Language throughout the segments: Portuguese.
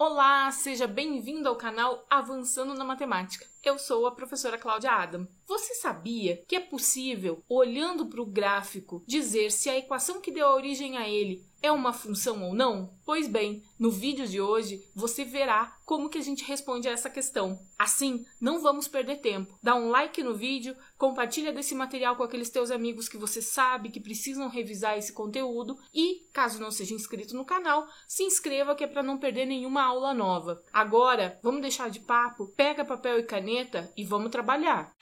Olá, seja bem-vindo ao canal Avançando na Matemática. Eu sou a professora Cláudia Adam. Você sabia que é possível, olhando para o gráfico, dizer se a equação que deu origem a ele é uma função ou não? Pois bem, no vídeo de hoje você verá como que a gente responde a essa questão. Assim, não vamos perder tempo. Dá um like no vídeo, compartilha desse material com aqueles teus amigos que você sabe que precisam revisar esse conteúdo e, caso não seja inscrito no canal, se inscreva que é para não perder nenhuma aula nova. Agora, vamos deixar de papo, pega papel e caneta e vamos trabalhar.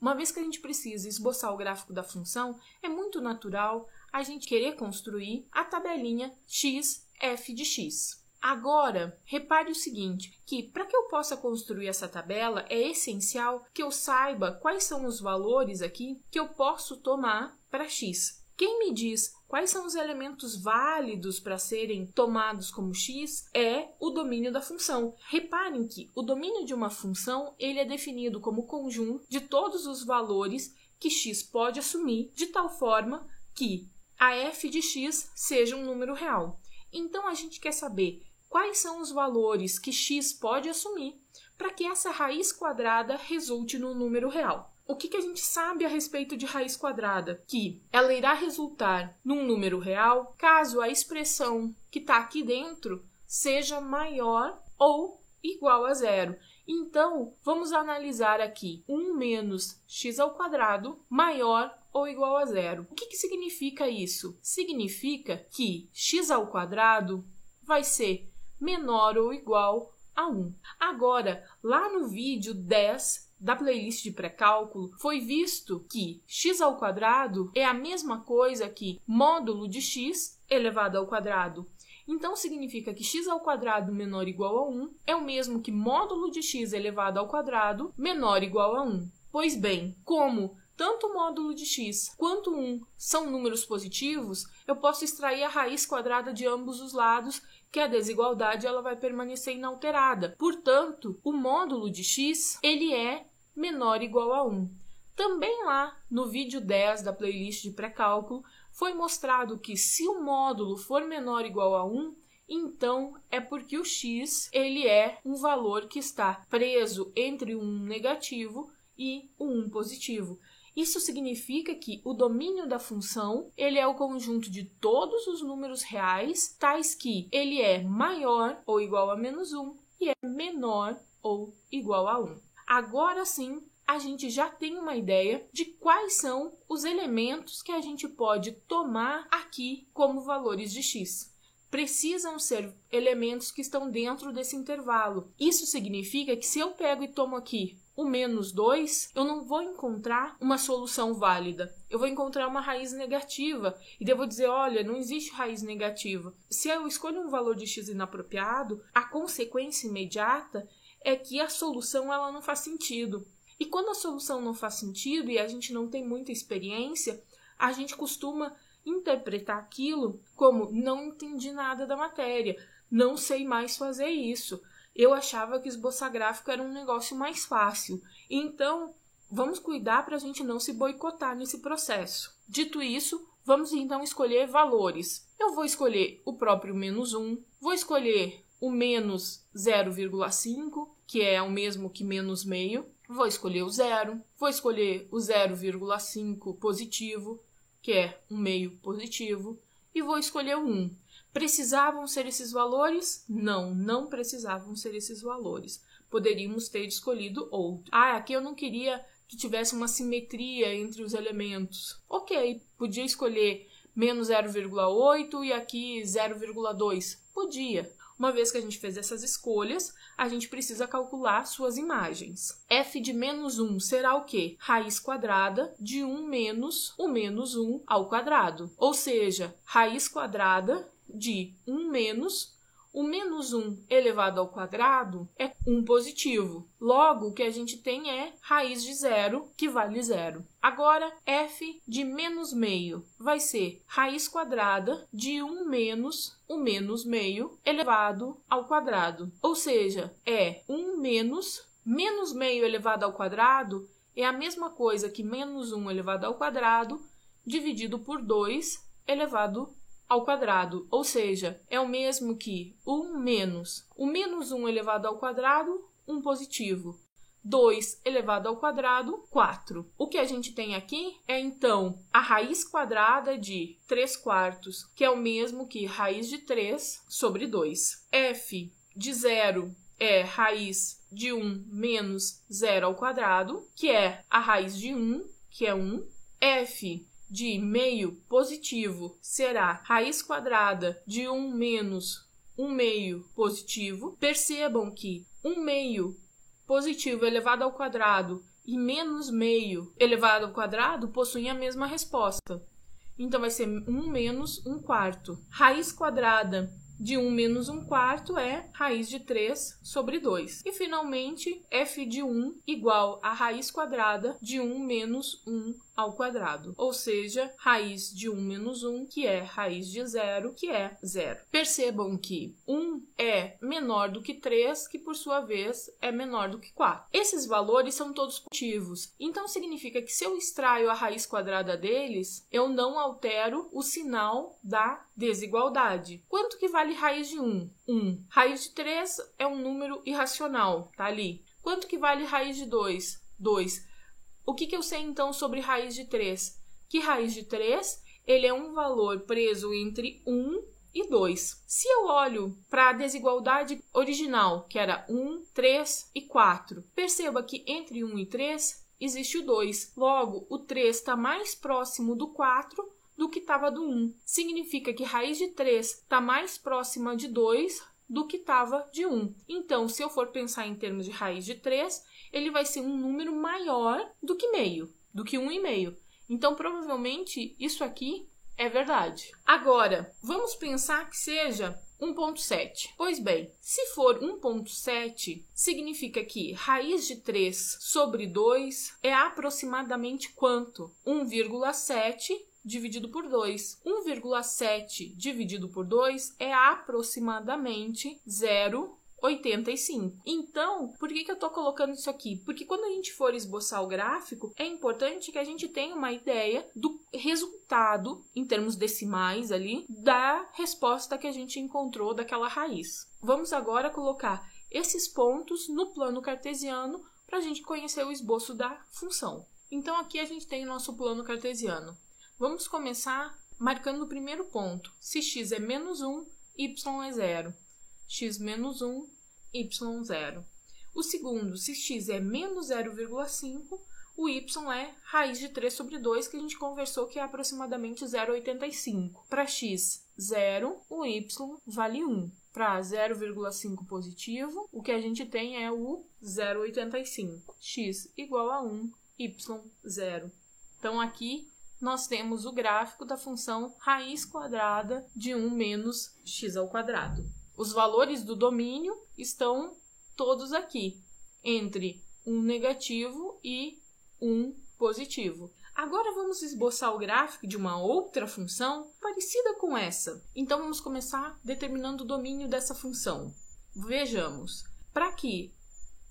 Uma vez que a gente precisa esboçar o gráfico da função, é muito natural a gente querer construir a tabelinha x, f de x. Agora, repare o seguinte, que para que eu possa construir essa tabela, é essencial que eu saiba quais são os valores aqui que eu posso tomar para x. Quem me diz quais são os elementos válidos para serem tomados como x é o domínio da função. Reparem que o domínio de uma função ele é definido como conjunto de todos os valores que x pode assumir, de tal forma que a f de x seja um número real. Então, a gente quer saber quais são os valores que x pode assumir para que essa raiz quadrada resulte num número real. O que a gente sabe a respeito de raiz quadrada? Que ela irá resultar num número real caso a expressão que está aqui dentro seja maior ou igual a zero. Então, vamos analisar aqui 1 menos x ao quadrado maior ou igual a zero. O que significa isso? Significa que x ao quadrado vai ser menor ou igual a 1. Agora, lá no vídeo 10 da playlist de pré-cálculo, foi visto que x ao quadrado é a mesma coisa que módulo de x elevado ao quadrado. Então, significa que x ao quadrado menor ou igual a 1 é o mesmo que módulo de x elevado ao quadrado menor ou igual a 1. Pois bem, como tanto o módulo de x quanto 1 são números positivos, eu posso extrair a raiz quadrada de ambos os lados, que a desigualdade ela vai permanecer inalterada. Portanto, o módulo de x ele é menor ou igual a 1. Também lá no vídeo 10 da playlist de pré-cálculo foi mostrado que se o módulo for menor ou igual a 1, então é porque o x ele é um valor que está preso entre um negativo e um positivo. Isso significa que o domínio da função ele é o conjunto de todos os números reais, tais que ele é maior ou igual a menos 1 e é menor ou igual a 1. Agora sim, a gente já tem uma ideia de quais são os elementos que a gente pode tomar aqui como valores de x. Precisam ser elementos que estão dentro desse intervalo. Isso significa que se eu pego e tomo aqui o menos 2, eu não vou encontrar uma solução válida. Eu vou encontrar uma raiz negativa. E devo dizer, olha, não existe raiz negativa. Se eu escolho um valor de x inapropriado, a consequência imediata é que a solução ela não faz sentido. E quando a solução não faz sentido e a gente não tem muita experiência, a gente costuma interpretar aquilo como não entendi nada da matéria, não sei mais fazer isso. Eu achava que esboçar gráfico era um negócio mais fácil. Então, vamos cuidar para a gente não se boicotar nesse processo. Dito isso, vamos então escolher valores. Eu vou escolher o próprio menos 1, vou escolher o menos 0,5, que é o mesmo que menos meio. Vou escolher o 0, vou escolher o 0,5 positivo, que é um meio positivo, e vou escolher o 1. Precisavam ser esses valores? Não, não precisavam ser esses valores. Poderíamos ter escolhido outro. Aqui eu não queria que tivesse uma simetria entre os elementos. Ok, podia escolher menos 0,8 e aqui 0,2. Podia. Uma vez que a gente fez essas escolhas, a gente precisa calcular suas imagens. F de menos 1 será o quê? Raiz quadrada de 1 menos o menos 1 ao quadrado. Ou seja, raiz quadrada de 1 menos o menos 1 elevado ao quadrado é 1 positivo. Logo, o que a gente tem é raiz de 0, que vale 0. Agora, f de menos meio vai ser raiz quadrada de 1 menos o menos meio elevado ao quadrado. Ou seja, é 1 menos meio elevado ao quadrado é a mesma coisa que menos 1 elevado ao quadrado dividido por 2 elevado ao quadrado, ou seja, é o mesmo que 1 menos o menos 1 elevado ao quadrado, 1 positivo. 2 elevado ao quadrado, 4. O que a gente tem aqui é, então, a raiz quadrada de 3/4, que é o mesmo que raiz de 3 sobre 2. F de 0 é raiz de 1 menos 0 ao quadrado, que é a raiz de 1, que é 1. F de meio positivo será raiz quadrada de 1 menos 1 meio positivo. Percebam que 1 meio positivo elevado ao quadrado e menos meio elevado ao quadrado possuem a mesma resposta. Então, vai ser 1 menos 1/4. Raiz quadrada de 1 menos 1/4 é raiz de 3 sobre 2. E, finalmente, f de 1 igual a raiz quadrada de 1 menos 1 ao quadrado. Ou seja, raiz de 1 menos 1, que é raiz de 0, que é 0. Percebam que 1 é menor do que 3, que por sua vez é menor do que 4. Esses valores são todos positivos. Então, significa que se eu extraio a raiz quadrada deles, eu não altero o sinal da desigualdade. Quanto que vale raiz de 1? 1. Raiz de 3 é um número irracional, tá ali. Quanto que vale raiz de 2? 2. O que eu sei, então, sobre raiz de 3? Que raiz de 3, ele é um valor preso entre 1 e 2. Se eu olho para a desigualdade original, que era 1, 3 e 4, perceba que entre 1 e 3 existe o 2. Logo, o 3 está mais próximo do 4 do que estava do 1. Significa que raiz de 3 está mais próxima de 2 do que estava de 1. Então, se eu for pensar em termos de raiz de 3, ele vai ser um número maior do que meio, do que 1,5. Então, provavelmente, isso aqui é verdade. Agora, vamos pensar que seja 1,7. Pois bem, se for 1,7, significa que raiz de 3 sobre 2 é aproximadamente quanto? 1,7 dividido por 2. 1,7 dividido por 2 é aproximadamente 0,85. Então, por que eu estou colocando isso aqui? Porque quando a gente for esboçar o gráfico, é importante que a gente tenha uma ideia do resultado, em termos decimais ali, da resposta que a gente encontrou daquela raiz. Vamos agora colocar esses pontos no plano cartesiano para a gente conhecer o esboço da função. Então, aqui a gente tem o nosso plano cartesiano. Vamos começar marcando o primeiro ponto. Se x é menos 1, y é 0. X menos 1, y 0. O segundo, se x é menos 0,5, o y é raiz de 3 sobre 2, que a gente conversou que é aproximadamente 0,85. Para x 0, o y vale 1. Para 0,5 positivo, o que a gente tem é o 0,85. X igual a 1, y 0. Então, aqui nós temos o gráfico da função raiz quadrada de 1 menos x ao quadrado. Os valores do domínio estão todos aqui, entre 1 negativo e 1 positivo. Agora vamos esboçar o gráfico de uma outra função parecida com essa. Então vamos começar determinando o domínio dessa função. Vejamos, para que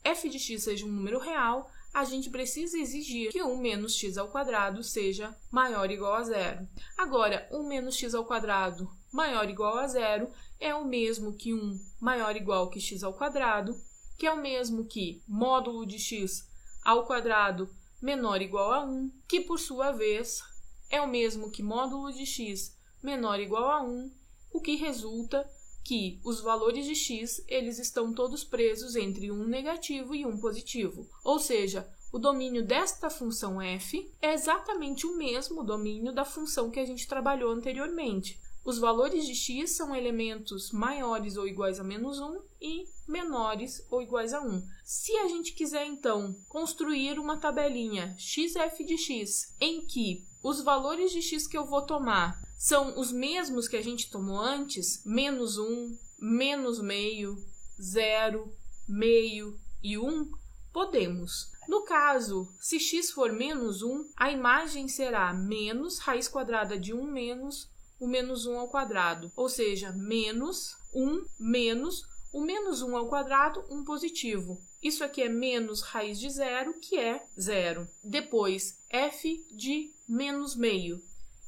f de x seja um número real, a gente precisa exigir que 1 menos x ao quadrado seja maior ou igual a 0. Agora, 1 menos x ao quadrado maior ou igual a 0 é o mesmo que 1 maior ou igual que x ao quadrado, que é o mesmo que módulo de x ao quadrado menor ou igual a 1, que por sua vez é o mesmo que módulo de x menor ou igual a 1, o que resulta que os valores de x eles estão todos presos entre 1 negativo e 1 positivo. Ou seja, o domínio desta função f é exatamente o mesmo domínio da função que a gente trabalhou anteriormente. Os valores de x são elementos maiores ou iguais a menos 1 e menores ou iguais a 1. Se a gente quiser, então, construir uma tabelinha xf de x em que os valores de x que eu vou tomar são os mesmos que a gente tomou antes, menos 1, menos meio, 0, meio e 1, podemos. No caso, se x for menos 1, a imagem será menos raiz quadrada de 1 menos o menos 1 ao quadrado, ou seja, menos 1 menos o menos 1 ao quadrado, 1 positivo. Isso aqui é menos raiz de 0, que é 0. Depois, f de menos meio.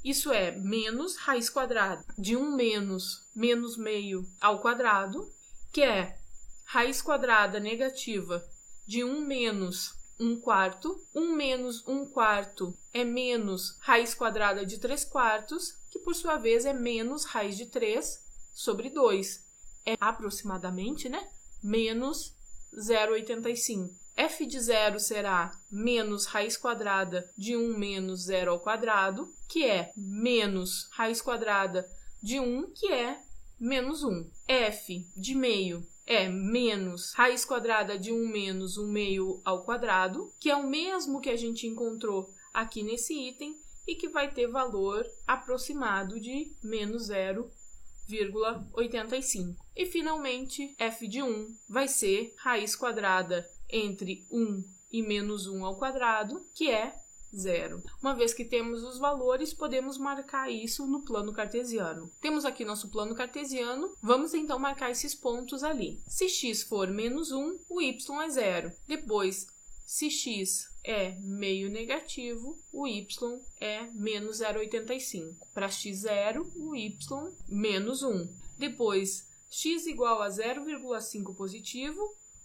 Isso é menos raiz quadrada de 1 menos meio ao quadrado, que é raiz quadrada negativa de 1 menos 1/4. 1 menos 1/4 é menos raiz quadrada de 3/4, que por sua vez é menos raiz de 3 sobre 2. É aproximadamente, né? Menos 0,85. F de 0 será menos raiz quadrada de 1 menos 0 ao quadrado, que é menos raiz quadrada de 1, que é menos 1. F de meio é menos raiz quadrada de 1 menos 1 meio ao quadrado, que é o mesmo que a gente encontrou aqui nesse item e que vai ter valor aproximado de menos 0,85. E, finalmente, f de 1 vai ser raiz quadrada entre 1 e menos 1 ao quadrado, que é 0. Uma vez que temos os valores, podemos marcar isso no plano cartesiano. Temos aqui nosso plano cartesiano, vamos então marcar esses pontos ali. Se x for menos 1, o y é 0. Depois, se x é meio negativo, o y é menos 0,85. Para x0, o y menos 1. Depois, x igual a 0,5 positivo,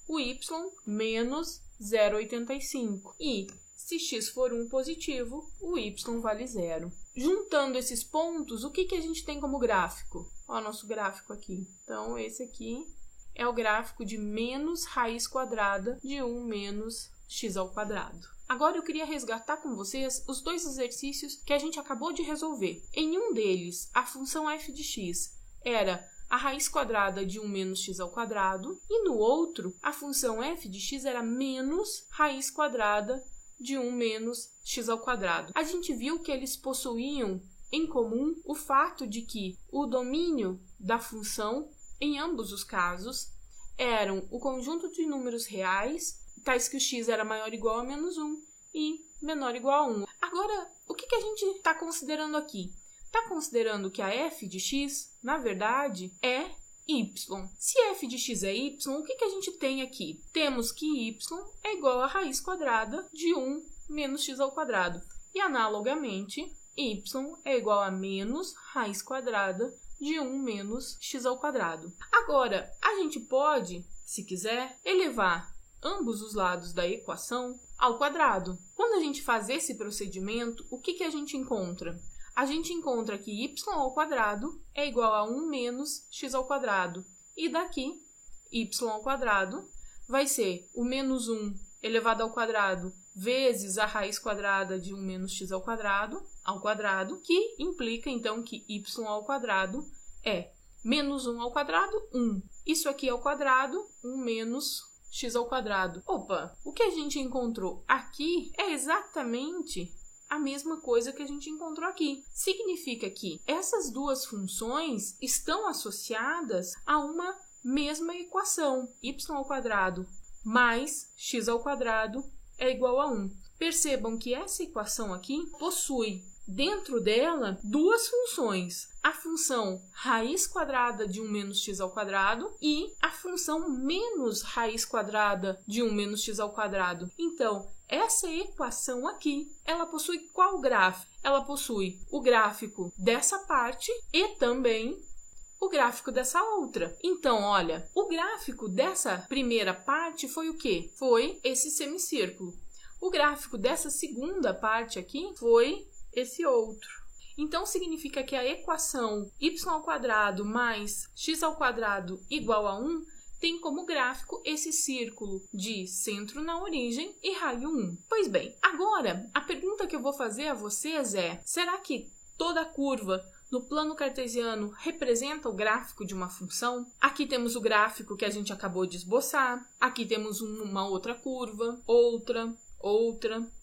o y menos 0,85. E se x for 1 positivo, o y vale 0. Juntando esses pontos, o que a gente tem como gráfico? Olha o nosso gráfico aqui. Então, esse aqui é o gráfico de menos raiz quadrada de 1 menos x ao quadrado. Agora eu queria resgatar com vocês os dois exercícios que a gente acabou de resolver. Em um deles, a função f de x era a raiz quadrada de 1 menos x ao quadrado, e no outro, a função f de x era menos raiz quadrada de 1 menos x ao quadrado. A gente viu que eles possuíam em comum o fato de que o domínio da função, em ambos os casos, eram o conjunto de números reais, tais que o x era maior ou igual a menos 1 e menor ou igual a 1. Agora, o que a gente está considerando aqui? Está considerando que a f de x, na verdade, é y. Se f de x é y, o que a gente tem aqui? Temos que y é igual a raiz quadrada de 1 menos x ao quadrado. E, analogamente, y é igual a menos raiz quadrada de 1 menos x ao quadrado. Agora, a gente pode, se quiser, elevar ambos os lados da equação ao quadrado. Quando a gente faz esse procedimento, o que a gente encontra? A gente encontra que y ao quadrado é igual a 1 menos x ao quadrado. E daqui, y ao quadrado vai ser o menos 1 elevado ao quadrado vezes a raiz quadrada de 1 menos x ao quadrado, que implica, então, que y ao quadrado é menos 1 ao quadrado, 1. Isso aqui ao quadrado, 1 menos x ao quadrado. Opa, o que a gente encontrou aqui é exatamente a mesma coisa que a gente encontrou aqui. Significa que essas duas funções estão associadas a uma mesma equação. Y ao quadrado mais x ao quadrado é igual a 1. Percebam que essa equação aqui possui dentro dela duas funções. A função raiz quadrada de 1 menos x ao quadrado e a função menos raiz quadrada de 1 menos x ao quadrado. Então, essa equação aqui, ela possui qual gráfico? Ela possui o gráfico dessa parte e também o gráfico dessa outra. Então, olha, o gráfico dessa primeira parte foi o quê? Foi esse semicírculo. O gráfico dessa segunda parte aqui foi esse outro. Então, significa que a equação y ao quadrado mais x ao quadrado igual a 1 tem como gráfico esse círculo de centro na origem e raio 1. Pois bem, agora a pergunta que eu vou fazer a vocês é: será que toda curva no plano cartesiano representa o gráfico de uma função? Aqui temos o gráfico que a gente acabou de esboçar, aqui temos uma outra curva, outra.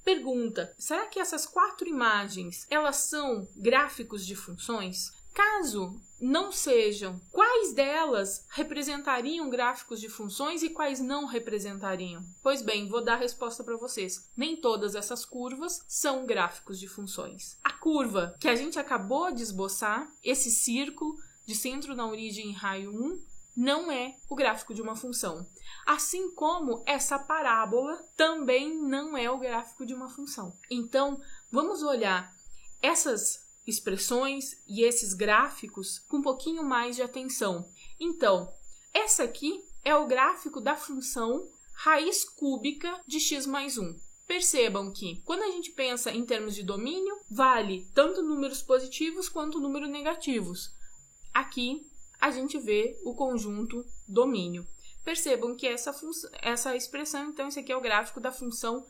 Pergunta: será que essas 4 imagens, elas são gráficos de funções? Caso não sejam, quais delas representariam gráficos de funções e quais não representariam? Pois bem, vou dar a resposta para vocês. Nem todas essas curvas são gráficos de funções. A curva que a gente acabou de esboçar, esse círculo de centro na origem e raio 1, não é o gráfico de uma função. Assim como essa parábola também não é o gráfico de uma função. Então, vamos olhar essas expressões e esses gráficos com um pouquinho mais de atenção. Então, essa aqui é o gráfico da função raiz cúbica de x mais 1. Percebam que, quando a gente pensa em termos de domínio, vale tanto números positivos quanto números negativos. Aqui, a gente vê o conjunto domínio. Percebam que essa expressão, então, esse aqui é o gráfico da função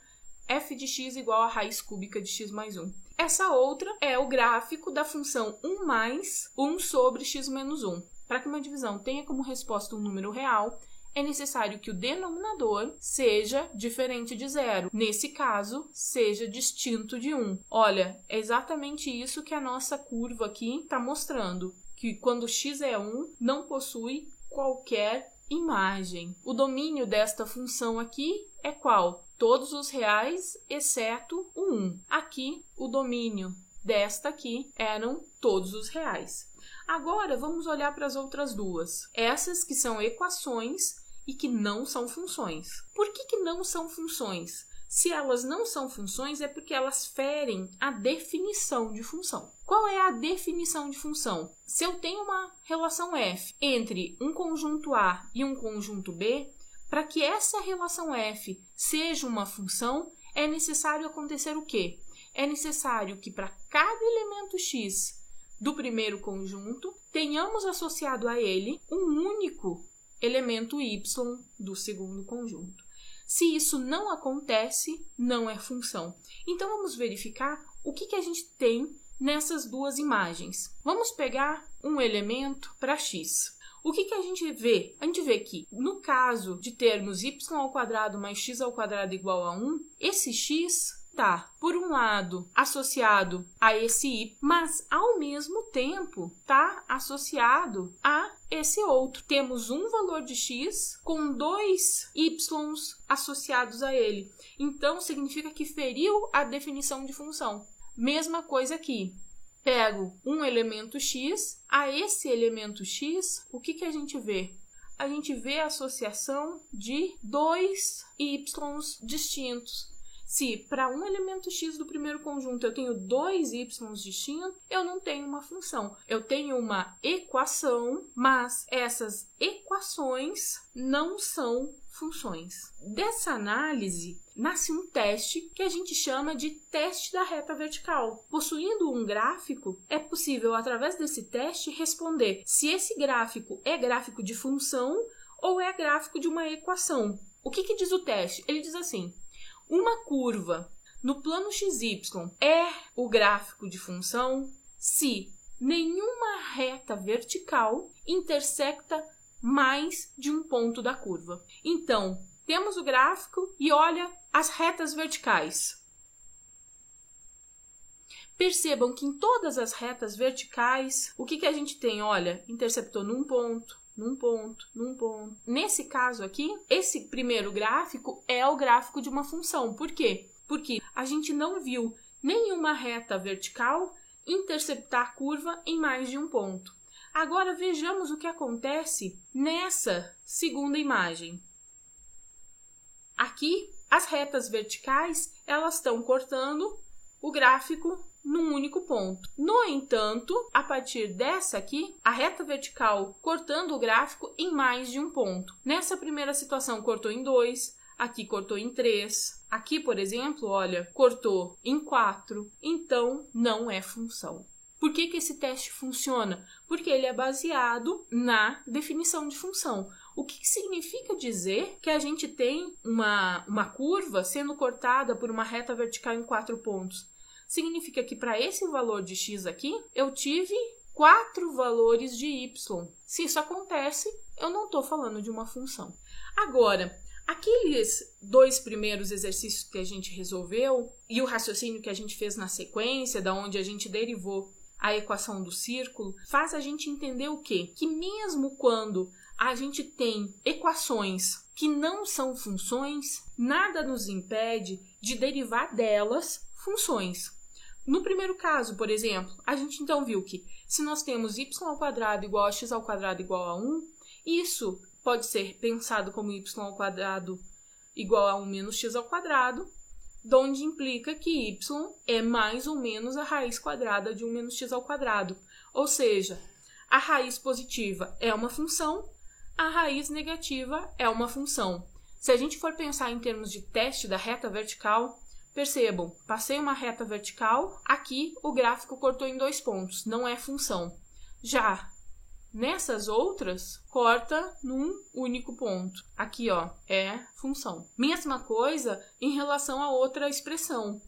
f de x igual a raiz cúbica de x mais 1. Essa outra é o gráfico da função 1 mais 1 sobre x menos 1. Para que uma divisão tenha como resposta um número real, é necessário que o denominador seja diferente de zero. Nesse caso, seja distinto de 1. Olha, é exatamente isso que a nossa curva aqui está mostrando. Que quando x é 1, não possui qualquer imagem. O domínio desta função aqui é qual? Todos os reais, exceto o 1. Aqui, o domínio desta aqui eram todos os reais. Agora, vamos olhar para as outras duas. Essas que são equações e que não são funções. Por que não são funções? Se elas não são funções, é porque elas ferem a definição de função. Qual é a definição de função? Se eu tenho uma relação f entre um conjunto A e um conjunto B, para que essa relação f seja uma função, é necessário acontecer o quê? É necessário que para cada elemento x do primeiro conjunto, tenhamos associado a ele um único elemento y do segundo conjunto. Se isso não acontece, não é função. Então, vamos verificar o que a gente tem nessas duas imagens. Vamos pegar um elemento para x. O que a gente vê? A gente vê que, no caso de termos y² mais x² igual a 1, esse x está, por um lado, associado a esse y, mas, ao mesmo tempo, está associado a esse outro. Temos um valor de x com dois y's associados a ele. Então, significa que feriu a definição de função. Mesma coisa aqui. Pego um elemento x, a esse elemento x, o que a gente vê? A gente vê a associação de dois y's distintos. Se para um elemento x do primeiro conjunto eu tenho dois y's distintos, eu não tenho uma função. Eu tenho uma equação, mas essas equações não são funções. Dessa análise, nasce um teste que a gente chama de teste da reta vertical. Possuindo um gráfico, é possível, através desse teste, responder se esse gráfico é gráfico de função ou é gráfico de uma equação. O que diz o teste? Ele diz assim: uma curva no plano XY é o gráfico de função se nenhuma reta vertical intersecta mais de um ponto da curva. Então, temos o gráfico e olha as retas verticais. Percebam que em todas as retas verticais, o que a gente tem? Olha, interceptou num ponto, num ponto, num ponto. Nesse caso aqui, esse primeiro gráfico é o gráfico de uma função. Por quê? Porque a gente não viu nenhuma reta vertical interceptar a curva em mais de um ponto. Agora vejamos o que acontece nessa segunda imagem. Aqui, as retas verticais, elas estão cortando o gráfico num único ponto. No entanto, a partir dessa aqui, a reta vertical cortando o gráfico em mais de um ponto. Nessa primeira situação, cortou em 2, aqui cortou em 3, aqui, por exemplo, olha, cortou em 4, então não é função. Por que esse teste funciona? Porque ele é baseado na definição de função. O que significa dizer que a gente tem uma curva sendo cortada por uma reta vertical em 4 pontos? Significa que para esse valor de x aqui, eu tive 4 valores de y. Se isso acontece, eu não estou falando de uma função. Agora, aqueles dois primeiros exercícios que a gente resolveu e o raciocínio que a gente fez na sequência, da onde a gente derivou a equação do círculo, faz a gente entender o quê? Que mesmo quando a gente tem equações que não são funções, nada nos impede de derivar delas funções. No primeiro caso, por exemplo, a gente então viu que se nós temos y² igual a x² igual a 1, isso pode ser pensado como y² igual a 1 menos x², onde implica que y é mais ou menos a raiz quadrada de 1 menos x ao quadrado. Ou seja, a raiz positiva é uma função, a raiz negativa é uma função. Se a gente for pensar em termos de teste da reta vertical, percebam, passei uma reta vertical, aqui o gráfico cortou em 2 pontos, não é função. Já nessas outras, corta num único ponto. Aqui, ó, é função. Mesma coisa em relação a outra expressão.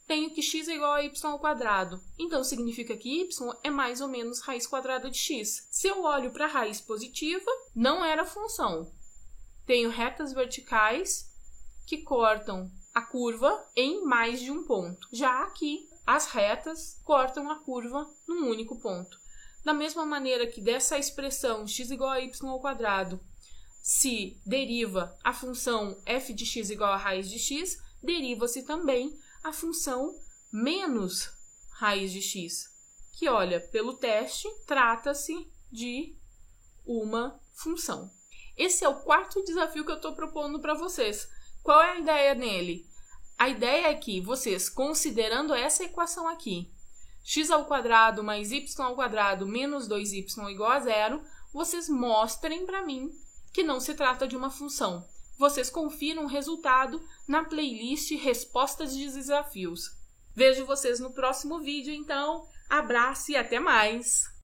Tenho que x é igual a y ao quadrado. Então, significa que y é mais ou menos raiz quadrada de x. Se eu olho para a raiz positiva, não era função. Tenho retas verticais que cortam a curva em mais de um ponto. Já aqui, as retas cortam a curva num único ponto. Da mesma maneira que dessa expressão x igual a y ao quadrado, se deriva a função f de x igual a raiz de x, deriva-se também a função menos raiz de x, que, olha, pelo teste, trata-se de uma função. Esse é o 4º desafio que eu estou propondo para vocês. Qual é a ideia nele? A ideia é que vocês, considerando essa equação aqui, x ao quadrado mais y ao quadrado menos 2y igual a 0, vocês mostrem para mim que não se trata de uma função. Vocês confiram o resultado na playlist Respostas de Desafios. Vejo vocês no próximo vídeo, então, abraço e até mais!